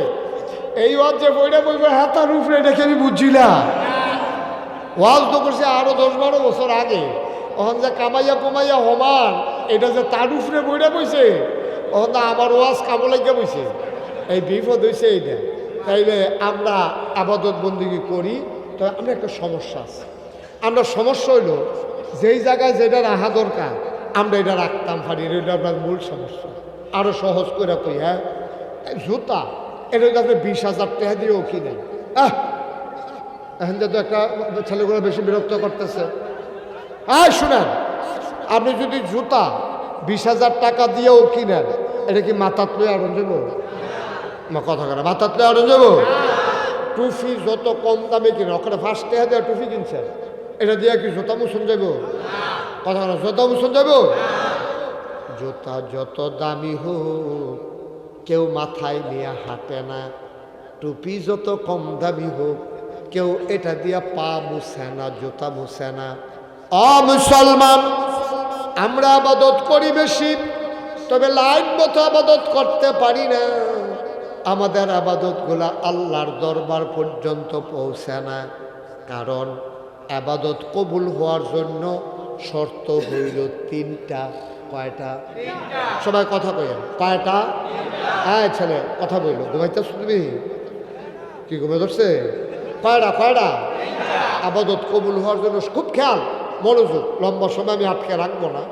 এই ওয়াজ যে বইটা বইবে হ্যাঁ তার উপরে এটাকে আমি বুঝছিলাম। ওয়াজ তো করছি আরো 10-12 বছর আগে, ওখান যে কামাইয়া কুমাইয়া হমান এটা যে তার উপরে বইটা বইছে, ওখান তো আমার ওয়াজ কামো লাগিয়া বইছে। এই বিপদ হয়েছে এইটা। তাইলে আমরা আবাদত বন্দিগি করি, তো আমরা একটা সমস্যা আছে। আমরা সমস্যা হইল যেই জায়গায় যেটা রাখা দরকার আমরা এটা রাখতাম পারি, এটা আপনার মূল সমস্যা। আরো সহজ করে কই, হ্যাঁ জুতা এটা যদি আপনি 20,000 টাকা দিয়েও কিনেন, এখন তো একটা ছেলেগুলো বেশি বিরক্ত করতেছে। শুনেন, আপনি যদি জুতা 20,000 টাকা দিয়েও কিনেন, এটা কি মাথাত লয়ে আড়ন যাব? কথা করে মাথাত লয়ে আড়ন যাব? টুপি যত কম দামে কিনে, ওখানে 5 টাকা দেওয়া টুপি কিনছেন, এটা দিয়ে কি জুতা মুসন যাব? কথা করে জুতা মুসন যাব? জুতা যত দামি হোক কেউ মাথায় নিয়ে হাঁটে না, টুপি যত কম দামি হোক কেউ এটা দিয়ে পা মুছে না, জুতা মুছে না। মুসলমান, আমরা আবাদত করি বেশি, তবে লাইন মতো আবাদত করতে পারি না। আমাদের আবাদতগুলা আল্লাহর দরবার পর্যন্ত পৌঁছে না, কারণ আবাদত কবুল হওয়ার জন্য শর্ত হইল 3টা। কয়টা? সবাই কথা কইেন, কয়টা? ছেলে কথা বললো, ঘুমাইতে তুমি কি ঘুমে ধরছে? কয়টা? আবাদত কবুল হওয়ার জন্য খুব খেয়াল, মনোযোগ, লম্বা সময় আমি আটকে রাখবো না।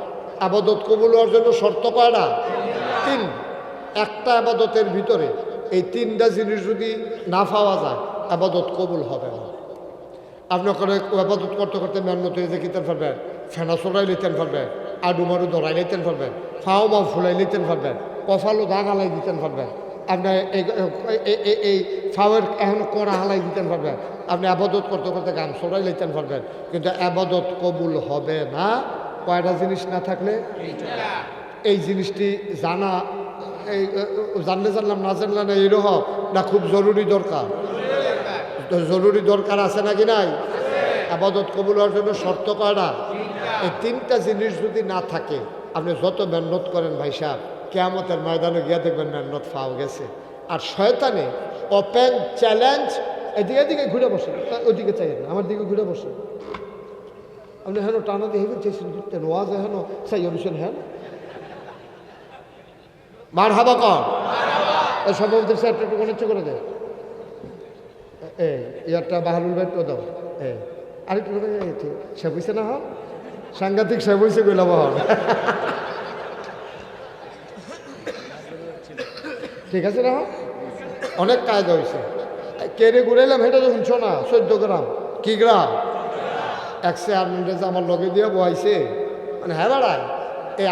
আবাদত কবুল হওয়ার জন্য শর্ত কয়টা? 3। একটা আবাদতের ভিতরে এই 3টা জিনিস যদি না পাওয়া যায়, আবাদত কবুল হবে না। আপনি ওখানে আবাদত করতে করতে মেহনত হয়ে যে কিতেন পারবেন, ফেনা চড়াই লিতেন পারবেন, আডু মারু ধরাই লিতেন পারবেন, ফাও মাও ফুলাই লিতেন পারবেন, কফালো দাগ হালাই দিতেন পারবেন, আপনার এই ফাওয়ের এখন কড়া হালাই দিতেন পারবেন, আপনি আবাদত করতে করতে গান চড়াই লিতেন পারবেন, কিন্তু আবাদত কবুল হবে না কয়টা জিনিস না থাকলে। এই জিনিসটি জানা, এই জানলাম না জানলাম না এরকম না, খুব জরুরি দরকার। জরুরি দরকার আছে নাকি নাই? আবাদত কবুল হওয়ার জন্য শর্ত কয়টা? এই 3টা জিনিস যদি না থাকে, আপনি যত মেহনত করেন ভাই সাহেব, কিয়ামতের ময়দানে গিয়ে দেখবেন মেহনত পাওয়া গেছে। আর শয়তানে ওপেন চ্যালেঞ্জ, এদিকে ঘুরে বসে, ওদিকে চাইয়েন না, আমার দিকে ঘুরে বসে। আপনি হেন টানা দিয়ে চাইছেন ঘুরতেন, ওয়াজ হেন চাই অনুশীল হেন মার হাবা কর সভাপতি স্যারটা একটু অনিচ্ছা করে দেয়। ইয়ারটা বাহারুল ভাই তো দাও, আরেকটু সে বুঝছে না, হন সাংঘাতিক সে বুঝছে গেল বহন। ঠিক আছে না, অনেক কায়দা হয়েছে। কেড়ে ঘুরাইলাম, হেঁটে তো শুনছো না, 14 গ্রাম। কি গ্রাম? 100 আমার লগে দিয়ে বয়াইছে, মানে হ্যাঁ বেড়ায়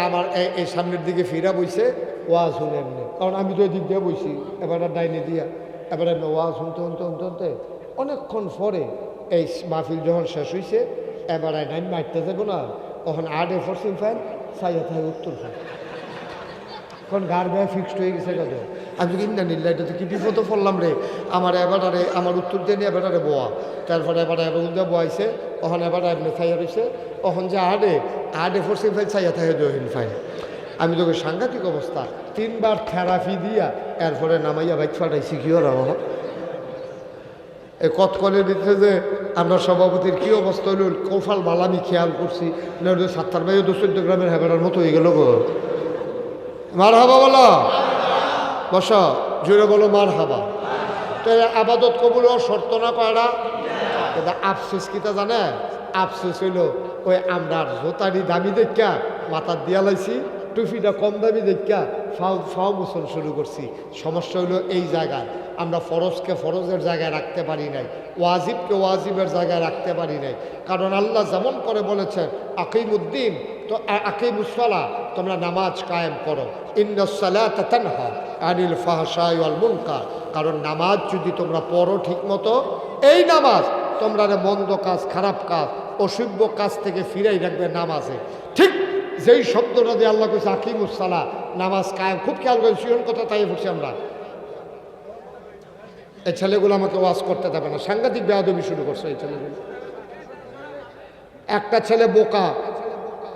আমার এই সামনের দিকে ফিরা বইছে, ওয়াজ শুনে এমনি, কারণ আমি তো এদিক দিয়ে বইছি, এবার ডাইনে দিয়া, এবার ওয়াজ শুনতে অনেকক্ষণ পরে এই মাহফিল যখন শেষ হয়েছে, এবার ডাইন মারতে যাবো না, তখন 8 পশ্চিম ফাইল, সাইয়া থাকে উত্তর ফাইল, এখন গার গায়ে ফিক্সড হয়ে গেছে কত। আমি তো কিনা নিল্লা, এটা তো কি বিপদ পড়লাম রে, আমার এবারে আমার উত্তর দিয়ে নিয়ে এবারে বোয়া, তারপরে এবার দিয়ে বোয়াইছে, ওখানে এবার এমনি ছাইয়া রয়েছে, ওখান যে 8 পশ্চিম ফাইল ছাইয়া থাকে জহিন ফাইল। আমি তোকে সাংঘাতিক অবস্থা, 3বার থেরাপি দিয়া এরপরে নামাইয়া বাইক ফাটাইছি। কি ওরা এই কতকলের ভিতরে যে আমরা সভাপতির কি অবস্থা হইল, কৌফাল বালা আমি খেয়াল করছি, 7 ভাইও 14 গ্রামের হেবেড়ার মতো হয়ে গেল গো। মার হাবা বলো, বস জুড়ে বলো মার হাবা। তো আবাদত কবুল হওয়ার শর্ত না কয়টা? আফসোস কিতা জানে? আফসোস হইল ওই আমরা জোতারি দামি দেখা মাথার দিয়া লাইছি, টুপিটা কম দামি দেখা ফাও মুসন শুরু করছি। সমস্যা হইল এই জায়গায় আমরা ফরজকে ফরজের জায়গায় রাখতে পারি নাই, ওয়াজিবকে ওয়াজিবের জায়গায় রাখতে পারি নাই। কারণ আল্লাহ যেমন করে বলেছেন আকিমুদ্দিন, তো আকিমুসসালাহ, তোমরা নামাজ কায়েম করো, ইন্নাস সালাতা তানহা আনিল ফাহশাই ওয়াল মুনকার। কারণ নামাজ যদি তোমরা পড়ো ঠিক মতো, এই নামাজ তোমরা মন্দ কাজ, খারাপ কাজ, অশুভ কাজ থেকে ফিরাই রাখবে নামাজে। ঠিক যেই শব্দটা দিয়ে আল্লাহ কইছে আকিমুসসালাহ, নামাজ কায়েম, খুব খেয়াল করেন, শিরন কথা তাই বলছি আমরা। এই ছেলেগুলো আমাকে ওয়াজ করতে দেবে না, সাংঘাতিক বেয়াদবি শুরু করছে এই ছেলেগুলো। একটা ছেলে বোকা,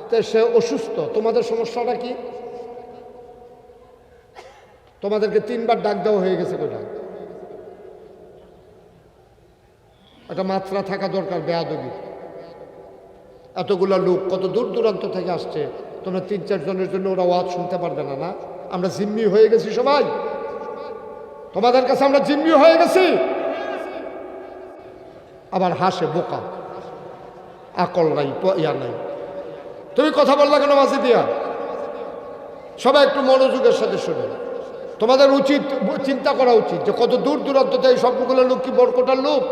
তো সে অসুস্থ। তোমাদের সমস্যাটা কি? তোমাদেরকে 3বার ডাক দেওয়া হয়ে গেছে কোটা, একটা মাত্রা থাকা দরকার বেয়াদবি। এতগুলা লোক কত দূর দূরান্ত থেকে আসছে, তোমরা 3-4 জনের জন্য ওরা ওয়াজ শুনতে পারবে না? না, আমরা জিম্মি হয়ে গেছি সবাই, তোমাদের কাছে আমরা জিম্মি হয়ে গেছি। আবার হাসে বোকা, আকল নাই, ইয়া নাই। তুমি কথা বললা কেন মাঝে দিয়া? সবাই একটু মনোযোগের সাথে শুনে। তোমাদের উচিত চিন্তা করা উচিত যে কত দূর দূরান্ত থেকে সবগুলো লোক কি বরকটার লোক?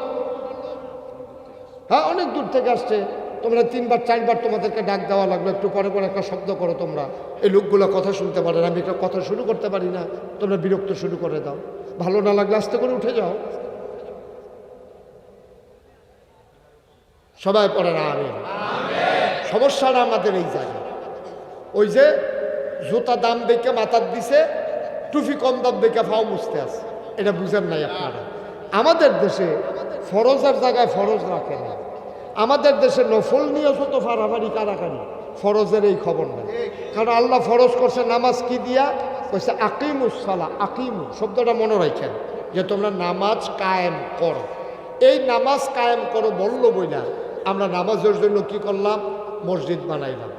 হ্যাঁ, অনেক দূর থেকে আসছে। তোমরা 3বার 4বার তোমাদেরকে ডাক দেওয়া লাগলো, একটু পরে পরে একটা শব্দ করো তোমরা। এই লোকগুলো কথা শুনতে পারে না, আমি একটা কথা শুরু করতে পারি না, তোমরা বিরক্ত শুরু করে দাও। ভালো না লাগলে আস্তে করে উঠে যাও। সবাই পড়ে না আমিন। সমস্যাটা আমাদের এই জায়গায়, ওই যে জুতা দাম দেখে মাথার দিছে, টুপি কম দাম দেখে ফাও মুছতে আছে। এটা বুঝেন নাই আপনারা। আমাদের দেশে ফরজের জায়গায় ফরজ রাখে না। আমাদের দেশে নফল নিয়ে যত ফাড়াফাড়ি কারাকারি, ফরজের এই খবর নেই। কারণ আল্লাহ ফরজ করছে নামাজ কি দিয়া? কইছে আকিমুস সালাহ। আকিমু শব্দটা মনে রাখেন যে তোমরা নামাজ কায়েম করো। এই নামাজ কায়েম করো বললো বইলা আমরা নামাজের জন্য কি করলাম? মসজিদ বানাইলাম,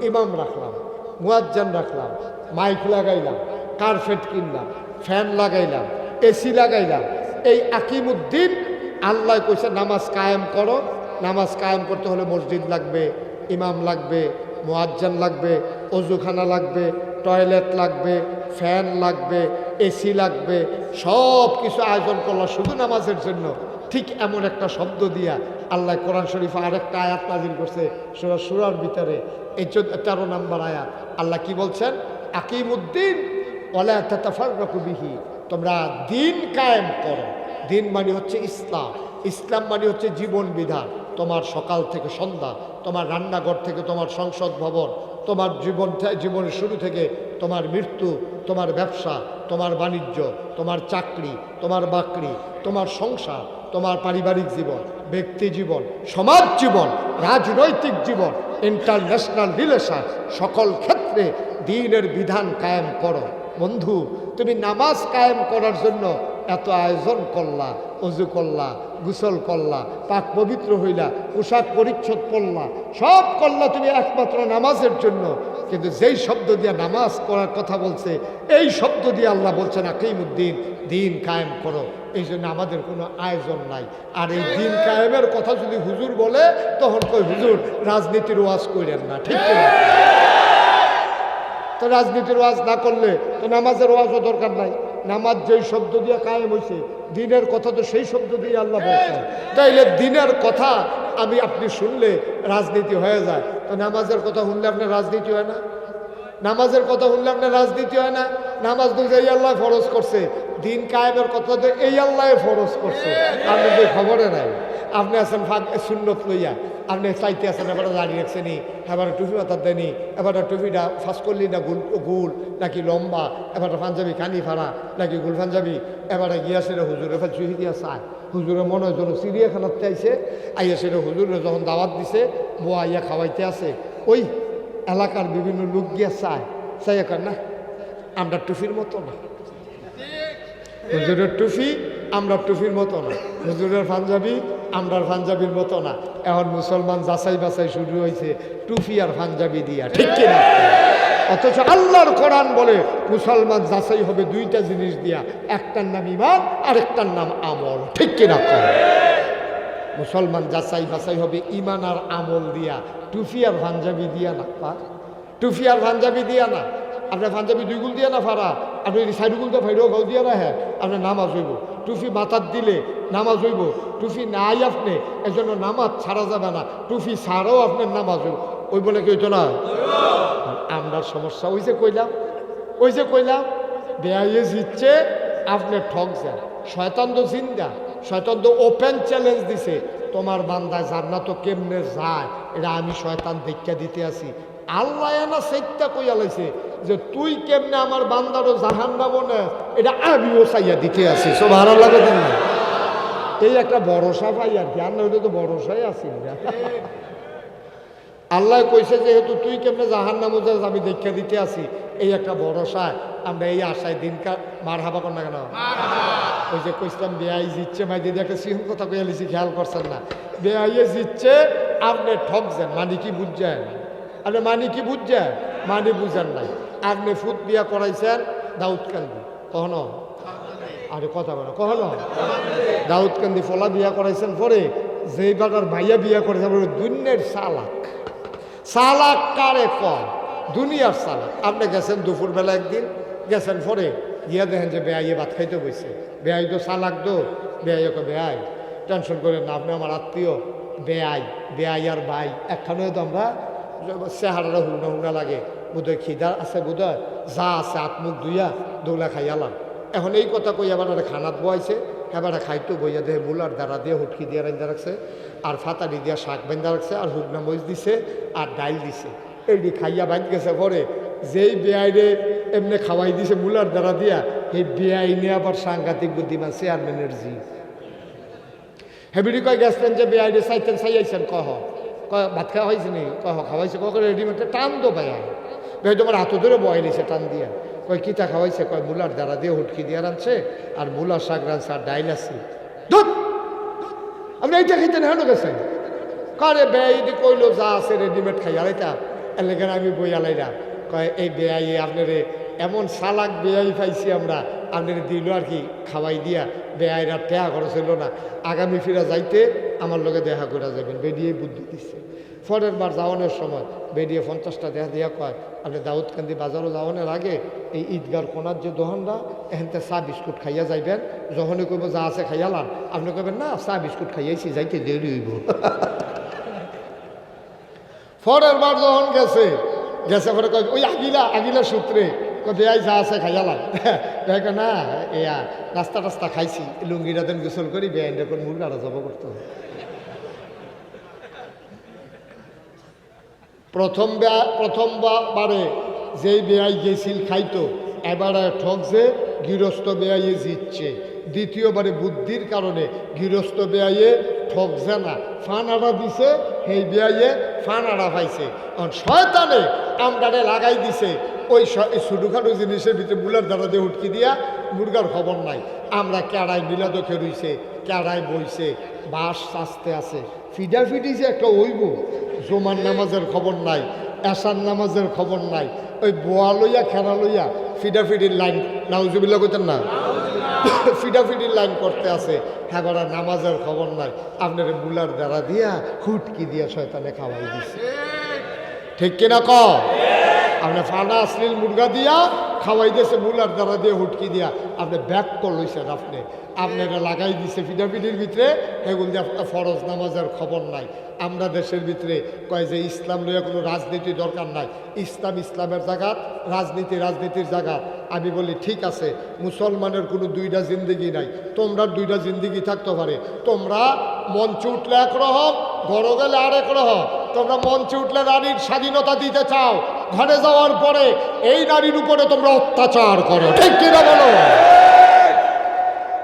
ইমাম রাখলাম, মুয়াজ্জিন রাখলাম, মাইক লাগাইলাম, কার্পেট কিনলাম, ফ্যান লাগাইলাম, এসি লাগাইলাম। এই আকিমুদ্দিন আল্লাহ কইছে নামাজ কায়েম করো। নামাজ কায়েম করতে হলে মসজিদ লাগবে, ইমাম লাগবে, মুয়াজ্জিন লাগবে, অজুখানা লাগবে, টয়লেট লাগবে, ফ্যান লাগবে, এসি লাগবে, সব কিছু আয়োজন করলো শুধু নামাজের জন্য। ঠিক এমন একটা শব্দ দিয়া আল্লাহ কোরআন শরীফে আরেকটা আয়াত নাজিল করছে সূরা সূরার ভিতরে, এই 13 নম্বর আয়াত। আল্লাহ কি বলছেন? আকিমুদ্দিন ওয়ালা তাতাফাররাকু বিহি। তোমরা দিন কায়েম করো। দিন মানে হচ্ছে ইসলাম। ইসলাম মানে হচ্ছে জীবন বিধান। তোমার সকাল থেকে সন্ধ্যা, তোমার রান্নাঘর থেকে তোমার সংসদ ভবন, তোমার জীবনের শুরু থেকে তোমার মৃত্যু, তোমার ব্যবসা, তোমার বাণিজ্য, তোমার চাকরি, তোমার বাকরি, তোমার সংসার, তোমার পারিবারিক জীবন, ব্যক্তি জীবন, সমাজ জীবন, রাজনৈতিক জীবন, ইন্টারন্যাশনাল রিলেশন, সকল ক্ষেত্রে দ্বীনের বিধান কায়েম করো। বন্ধু, তুমি নামাজ কায়েম করার জন্য এত আয়োজন করলা, অজু করলা, গোসল করলা, পাক পবিত্র হইলা, পোশাক পরিচ্ছদ পরলা, সব করলা তুমি একমাত্র নামাজের জন্য। কিন্তু যেই শব্দ দিয়ে নামাজ করার কথা বলছে, এই শব্দ দিয়ে আল্লাহ বলছেন আকিমুদ্দিন, দিন কায়েম করো। এই জন্য আমাদের কোনো আয়োজন নাই। আর এই দিন কায়েমের কথা যদি হুজুর বলে, তখন কই হুজুর রাজনীতির ওয়াজ করেন না, ঠিক না? তো রাজনীতির ওয়াজ না করলে তো নামাজের ওয়াজও দরকার নাই। নামাজ যেই শব্দ দিয়ে কায়েম হয়েছে, দিনের কথা তো সেই শব্দ দিয়ে আল্লাহ বলছেন। তাইলে দিনের কথা আমি আপনি শুনলে রাজনীতি হয়ে যায়, তো নামাজের কথা শুনলে আপনার রাজনীতি হয় না? নামাজের কথা শুনলে আপনার রাজনীতি হয় না? নামাজ তো এই আল্লাহ ফরজ করছে, দিন কায়েমের কথা তো এই আল্লাহ ফরজ করছে, আপনি তো খবরে নাই। আপনি আছেন সুন্নত লইয়া, আপনি চাইতে আছেন, এবার দাঁড়িয়ে রাখছেনি, এবার টুপি মাথার দেয়নি, এবার টুপিটা ফাঁস করলি না গুল নাকি লম্বা, এবার পাঞ্জাবি কানি ফাড়া নাকি গুল পাঞ্জাবি, এবার গিয়া সেটা হুজুরে এবার চুহি দিয়া চায়। হুজুরের মনে হয় যেন চিড়িয়াখানাতে আইসে, আইয়া সেটা হুজুরে যখন দাওয়াত দিছে, বোয়া আইয়া খাওয়াইতে আছে, ওই এলাকার বিভিন্ন লোক গিয়া চায়, চাই এখন না আমরা টুপির মতো না, হুজুরের টুপি আমরা টুপির মতো না, হুজুরের পাঞ্জাবি আমরার পাঞ্জাবির মতো না। এখন মুসলমান যাচাই বাছাই শুরু হয়েছে টুপি আর পাঞ্জাবি দিয়া, ঠিক কিনা? অথচ আল্লাহর কোরআন বলে মুসলমান যাচাই হবে দুইটা জিনিস দিয়া, একটার নাম ঈমান আর একটার নাম আমল, ঠিক কিনা? মুসলমান যাচাই বাছাই হবে ঈমান আর আমল দিয়া, টুপি আর পাঞ্জাবি দিয়া না। টুপি আর পাঞ্জাবি দিয়া না। আপনার পাঞ্জাবি 2 গুল দিয়া না ফাড়া, আপনি 4 গুল দিয়ে ফাইরেও গাও দিয়া না, হ্যাঁ আপনার নামাজ হইব। টুপি মাথার দিলে নামাজ হইব, টুপি নাই আপনি এজন্য নামাজ ছাড়া যাবে না, টুপি ছাড়াও আপনার নামাজ হইব। ওই বলে কি হইতো না? আমরা সমস্যা ওই যে কইলাম বেআইয়ে জিতছে, আপনি ঠক যান। শয়তান তো জিন্দা, শয়তান তো ওপেন চ্যালেঞ্জ দিছে, তোমার বান্দা জান্নাত কেমনে যায় এটা আমি শয়তান দেখা দিতে আসি। আল্লাহ না সেইটা কইয়া লাইছে যে তুই কেমনে আমার বান্দারও জাহান্নাম না, এটা আমিও চাইয়া দিতে আসি। সুবহানাল্লাহ। এই একটা ভরসা পাই আর কি, আর নইলে তো ভরসাই আসি না। আল্লাহ কইছে যেহেতু তুই কেমনে জাহান্নাম আমি দেখা দিতে আসি, এই একটা ভরসায় আমরা এই আশায় দিনকার মার হাবা কর না কেন? ওই যে কইছিলাম বেআই জিতছে, ভাই দিদি একটা সিংহ কথা কইয়া লিছি, খেয়াল করছেন না? বেআইয়ে জিতছে, আপনি ঠকছেন, মানে কি বুঝছেন? আপনি মানে কি বুঝছেন? মানে বুঝেন নাই। আপনি ফুট বিয়া করাইছেন দাউদকান্দি, কখনো আরে কথা বলো, কখনো দাউদকান্দি ফলা বিয়া করাইছেন, পরে যেই বাটার ভাইয়া বিয়া করেছে দুনিয়ার চালাক কারে কয়, দুনিয়ার সালাক। আপনি গেছেন দুপুরবেলা একদিন গেছেন, পরে গিয়া দেখেন যে বেআইয়ে ভাত খাইতে বসে। বেআই তো সালাক দো, বেআইকে বেআই টেনশন করেন না, আপনি আমার আত্মীয় বেআই আর ভাই একখানেও তো আমরা চেহারাটা হুগনা হুগনা লাগে, বোধহয় খিদা আছে, বোধহয় যা আছে আত্মুখ ধুইয়া দৌলা খাইয়ালাম। এখন এই কথা কই আবার খানাত বয়াইছে, এবার খাইতো বইয়া দেহে মূলার দ্বারা দিয়ে হুটকি দিয়ে রান্দা রাখছে, আর ফাতারি দিয়া শাক বেঁধা রাখছে, আর হুগনা মরিচ দিছে, আর ডাইল দিছে। এইটি খাইয়া বাইন গেছে। পরে যেই বেআইরে এমনি খাওয়াই দিছে মূলার দ্বারা দিয়া, এই বেআই নিয়ে আবার সাংঘাতিক বুদ্ধিমান চেয়ারম্যানের জি হেবিডি কয় গেছেন যে বেআইরে চাইতেন চাইয়াইছেন, কহ কয় ভাত খাওয়া হয়েছে নি, কহ খাওয়াইছে, কখন রেডিমেডে টান দো ভাইয়া, ভাই তোমার হাত ধরে বয় নিছে টান দিয়া। কয় কিতা খাওয়াইছে, কয় মূলার দ্বারা দিয়ে হুটকি দিয়ে রানছে, আর মূলার শাক রানছে, আর ডাইল আছে। ধুত, আপনি এইটা খাইতেন হেন গেছেন? কারে বেআইদি কইলো যা আছে রেডিমেড খাইয়া লাইতা, এলাকার আমি বই আলাইরা। কয় এই বেআই আপনার এমন সালাক বেআই পাইছি আমরা, আপনার দিল আর কি খাওয়াই দিয়া, বেআইরা টেয়া খরচ না, আগামী ফিরা যাইতে আমার লগে দেখা করে যাবেন। বেরিয়ে বুদ্ধি দিচ্ছে। পরের বার যাওয়ানোর সময় বেরিয়ে 50টা দেখা দিয়া কয়, আপনি দাউদকান্দি বাজারও যাওয়ানোর আগে এই ঈদগার কোনার যে দোকানটা, এখানতে চা বিস্কুট খাইয়া যাইবেন। যখনই কইব যা আছে খাইয়ালাম, আপনি কইবেন না চা বিস্কুট খাইয়াইছি, যাইতে দেরি হইব। পরের বার যখন গেছে পরে কয় ওই আগিলা সূত্রে বেআই যা আছে খাইয়ালাম। দেখ না এয়া নাস্তা টাস্তা খাইছি, লুঙ্গিটা দেন গোসল করি, বেআইন দেখুন মুরগাটা জব করতে হবে। প্রথমবারে যেই বেআই গেছিল খাইতো, এবারে ঠকছে, গৃহস্থ বেআইয়ে জিতছে। দ্বিতীয়বারে বুদ্ধির কারণে গৃহস্থ বেআইয়ে ঠকছে না, ফানাড়া দিছে, সেই বেআইয়ে ফানাড়া পাইছে। কারণ শয়তানে আমদারে লাগাই দিছে ওই ছোটোখাটো জিনিসের ভিতরে মূলার দ্বারা দিয়ে উটকি দিয়া, মুরগার খবর নাই। আমরা কেড়াই মিলাদকে রইছে, কেড়াই বইছে, বাঁশ চাষতে আছে, ফিডাফিডি যে একটা ওইব, জোমান নামাজের খবর নাই, এশার নামাজের খবর নাই, ওই বোয়া লইয়া খেলা লইয়া ফিডাফিডির লাইন, নাউজুবিল্লাহ কইতেন না, ফিডাফিডির লাইন করতে আছে। হ্যাঁ, নামাজের খবর নাই, আপনার মূলার দ্বারা দিয়া হুটকি দিয়া শয়তানে খাওয়াই দিছে। ঠিক কিনা ক? আপনি ফানা আসলিল মুরগা দিয়া খাওয়াই দিয়েছে, মূলার দ্বারা দিয়ে হুটকি দিয়া আপনি ব্যাক কর লইছেন। আপনারা লাগাই দিছে ফিডাফিডির ভিতরে, এগুলো দিয়ে আপনার ফরজ নামাজের খবর নাই। আমরা দেশের ভিতরে কয় যে ইসলাম লইয়া কোনো রাজনীতি দরকার নাই, ইসলামের জায়গা, রাজনীতির জায়গা। আমি বলি ঠিক আছে, মুসলমানের কোনো দুইটা জিন্দিগি নাই, তোমরা দুইটা জিন্দিগি থাকতে পারে। তোমরা মঞ্চে উঠলে একরকম, ঘরে গেলে আরেক রকম। তোমরা মঞ্চে উঠলে নারীর স্বাধীনতা দিতে চাও, ঘরে যাওয়ার পরে এই নারীর উপরে তোমরা অত্যাচার করো। ঠিক কিনা বলো?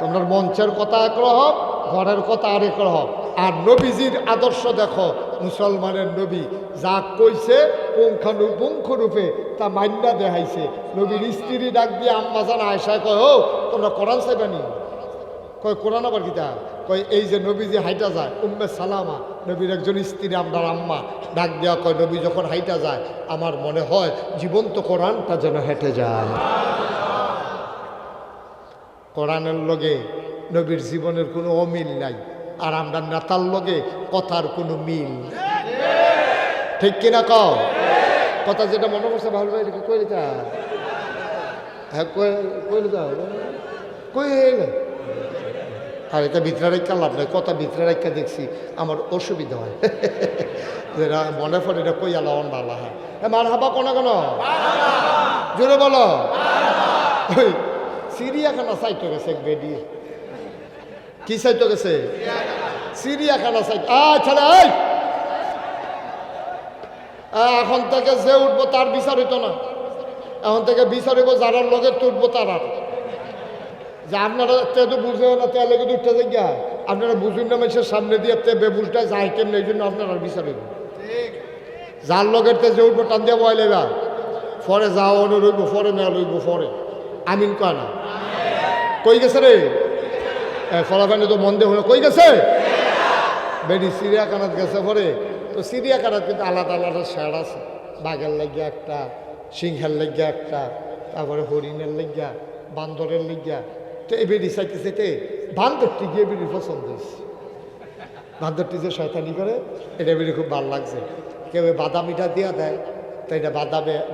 তোমরা মঞ্চের কথা একরকম, ঘরের কথা আরেক রকম। আর নবীজির আদর্শ দেখো, মুসলমানের নবী যা কইছে পুঙ্খানুপুঙ্খরূপে তা মান্যা দেখাইছে। নবীর স্ত্রী ডাক দিয়ে আম্মাজান আয়েশা কয়, ও তোমরা কোরআন চাইবানি? কয় কোরআন আবার কিতা? কয় এই যে নবী যে হাইটা যায়, উম্মে সালামা নবীর একজন স্ত্রী, আপনার আম্মা, ডাক দেওয়া কয় নবী যখন হাইটা যায় আমার মনে হয় জীবন্ত কোরআনটা যেন হেঁটে যায়। কোরআনের লগে নবীর জীবনের কোনো অমিল নাই, আর আমরা নেতার লগে কথার কোনো মিল। ঠিক কিনা কও? কথা যেটা মনে করছে ভালো ভাই কইলে তা, হ্যাঁ কইলে তা কইলে। আর এটা ভিতরে রেখা লাভ নাই, কথা ভিতরে রেখা দেখছি আমার অসুবিধা হয়, যেটা মনে পড়ে এটা কই আলাওয়ান ভালো হয়। মার হাবা কোনা কেন জোরে বলো। চিড়িয়াখানা সাইটে গেছে এক বেডি। কি সাইটে গেছে? চিড়িয়াখানা সাইট। আচ্ছা, এখন থেকে যে উঠবো তার বিচার হইতো না, এখন থেকে বিচার হইব যারা লগে তুটবো তার। আর যে আপনারা তো বুঝেও না, তেলে কিন্তু উঠতে জায়গা আপনারা বুঝুন না, মানুষের সামনে দিয়ে বেবুলটা যায় কেমন, এই জন্য আপনারা বিচার হইব। যার লগের যে উঠবো টান দিয়ে বয় লেবা, পরে যাওয়া রইব, পরে মেয়া লইব, পরে আমিন কয় না। কই গেছে রে ফলাফানি তো মন দিয়ে কই গেছে? বেডি চিড়িয়াখানাত গেছে। পরে তো চিড়িয়াখানাত কিন্তু আলাদা আলাদা শেড আছে, বাঘের লাগিয়া একটা, সিংহের লাগিয়া একটা, তারপরে হরিণের লাগিয়া, বান্দরের লাগিয়া। তো এই বেডি চাইতে চাইতে বান্দরটি গিয়ে বেডির পছন্দ হয়েছে। বান্দরটি যে শয়তানি করে এটা বেডি খুব ভালো লাগছে। কেউ বাদামিটা দিয়া দেয়, তো এটা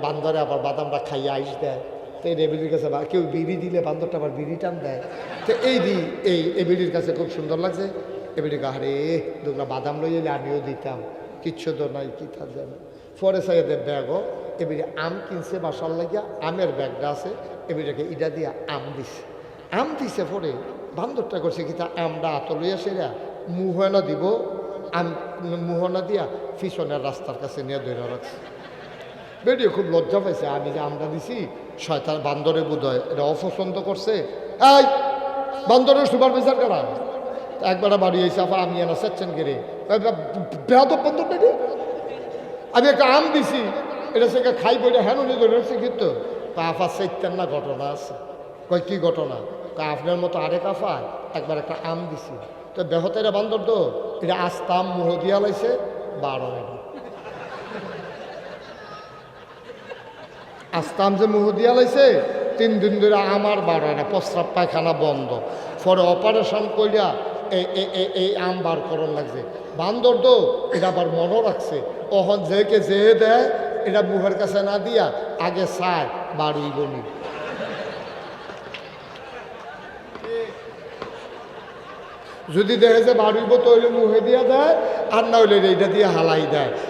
বান্দরে আবার বাদামটা খাইয়ে আইস দেয়। তো এই এবিলির কাছে কেউ বিড়ি দিলে বান্দরটা আবার বিড়ি টান দেয়। তো এই এবিলির কাছে খুব সুন্দর লাগছে। এবিলি আরে দুগলা বাদাম লই এলে আমিও দিতাম, কিচ্ছু তো নাই, কি থাকবে। পরে সাইদের ব্যাগও এবিলি আম কিনছে বাসার লাগিয়া, আমের ব্যাগটা আছে, এবিটাকে ইটা দিয়া আম দিছে পরে বান্দরটা করছে কি তা আমটা আত লইয়া সেরা মুহনা দিব, আম মুহনা দিয়া পিছনের রাস্তার কাছে নিয়ে ধরে রাখছে। বেডিও খুব লজ্জা পাইছে, আমি যে আমটা দিছি শয়তান বান্দরে বোধহয় এটা অপছন্দ করছে। এই বান্দরের সুপারভাইজার করা একবার বাড়ি এসে আফা আমি এনা চাচ্ছেন গেরে বেহাদ বান্দর বেডি, আমি একটা আম দিছি এটা সে খাই বইটা হ্যাঁ উনি ধরে রাখছে। কিন্তু আফা চাইতেন না, ঘটনা আছে। কয় কি ঘটনা? আপনার মতো আরেক আফা একবার একটা আম দিছি, তো বেহতেরা বান্দর তো এটা আস্তাম মুহ দিয়া লাইছে 12 মিনিট। আস্তাম যে মুহ দিয়া লাইছে 3 দিন ধরে আমার 12 না, প্রস্রাব পায়খানা বন্ধ। পরে অপারেশন করিয়া এই আম বার করন লাগছে। বান্দর তো এটা আবার মনও রাখছে, ওখন যেকে যে দেয় এটা মুখের কাছে না দিয়া আগে চায় বাড়ুই বনি। যদি দেখে যে বাড়ুইব তো হইলে মুখে দিয়া দেয়, আর না হইলে এইটা দিয়ে হালাই দেয়।